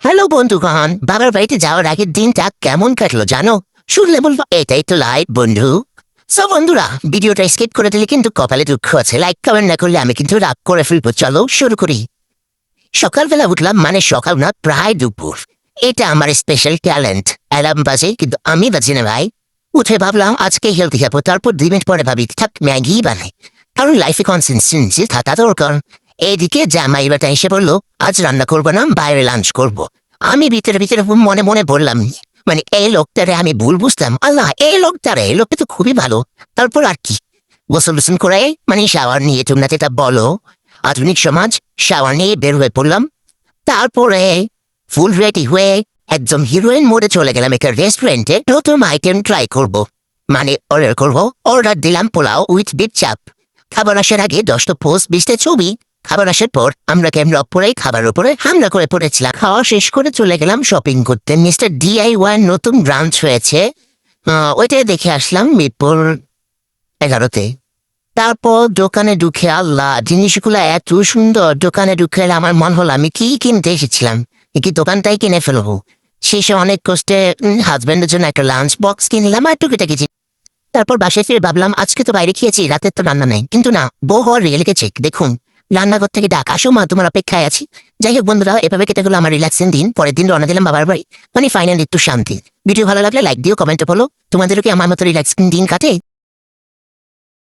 Hello বন্ধুগণ, বাবার বাড়িতে যাওয়ার আগের দিনটা কেমন কাটলো জানো? শুনলে বলবো এটাই তো লাইফ বন্ধু। সো বন্ধুরা, ভিডিওটা স্কিপ করে দিলে কিন্তু কপালে দুঃখ আছে। লাইক কমেন্ট না করলে আমি কিন্তু রাগ করে ফেলবো। চলো শুরু করি। সকালবেলা উঠলাম, মানে সকাল না, প্রায় দুপুর। এটা আমার স্পেশাল ট্যালেন্ট। অ্যালার্ম বাজে কিন্তু আমি বাজি না ভাই। উঠে ভাবলাম আজকে হেলদি খাবো, তারপর 2 মিনিট পরে ভাবি থাক ম্যাগি বানাই। কারণ লাইফে কনসিস্টেন্সি থাকা দরকার। এইদিকে জামাইবাটা এসে বললো আজ রান্না করবো না, বাইরে লাঞ্চ করব। আমি ভিতরে ভিতরে মনে মনে বললাম, মানে এই লোকটারে আমি ভুল বুঝতাম। আল্লাহ, এই লোকটা তো খুবই ভালো। তারপর আর কি, গোসল গোসল করে মানে শাওয়ার নিয়ে তোমরা যেটা বলো আধুনিক সমাজ, শাওয়ার নিয়ে বের হয়ে পড়লাম। তারপরে ফুল রেডি হয়ে একদম হিরোইন মোডে চলে গেলাম একটা রেস্টুরেন্টে। নতুন আইটেম ট্রাই করব, মানে অর্ডার করব। অর্ডার দিলাম পোলাও উইথ বিফ চাপ। খাবার আসার আগে 10টা পোস্ট 20টা ছবি। খাবার আসার পর আমরা ক্যামেরা অফ করে খাবার উপরে হামলা করে পড়েছিলাম। খাওয়া শেষ করে চলে গেলাম শপিং করতে। মিস্টার DIY নতুন ব্রাঞ্চ হয়েছে, ওইটাই দেখে আসলাম মিরপুর 11-তে। তারপর দোকানে ঢুকে আল্লাহ, জিনিসগুলো এত সুন্দর। দোকানে ঢুকে আমার মনে হলো আমি কি কিনতে এসেছিলাম, কি দোকানটাই কিনে ফেলবো। শেষে অনেক কষ্টে হাজবেন্ডের জন্য একটা লাঞ্চ বক্স কিনলাম আর টুকিটাকি। তারপর বাসায় ফিরে ভাবলাম আজকে তো বাইরে খেয়েছি, রাতের তো রান্না নেই। কিন্তু না, বউ হওয়ার রিয়ে লিখেছে দেখুন, রান্নাঘর থেকে ডাক, আসো মা তোমার অপেক্ষায় আছি। যাই হোক বন্ধুরা, এভাবে কেটে গেলো আমার রিল্যাক্সিং দিন। পরের দিন রওনা দিলাম বাবার বাড়ি, মানে ফাইনাল একটু শান্তি। ভিডিও ভালো লাগলে লাইক দিও, কমেন্টে বলো তোমাদেরও কি আমার মতো রিল্যাক্সিং দিন কাটে।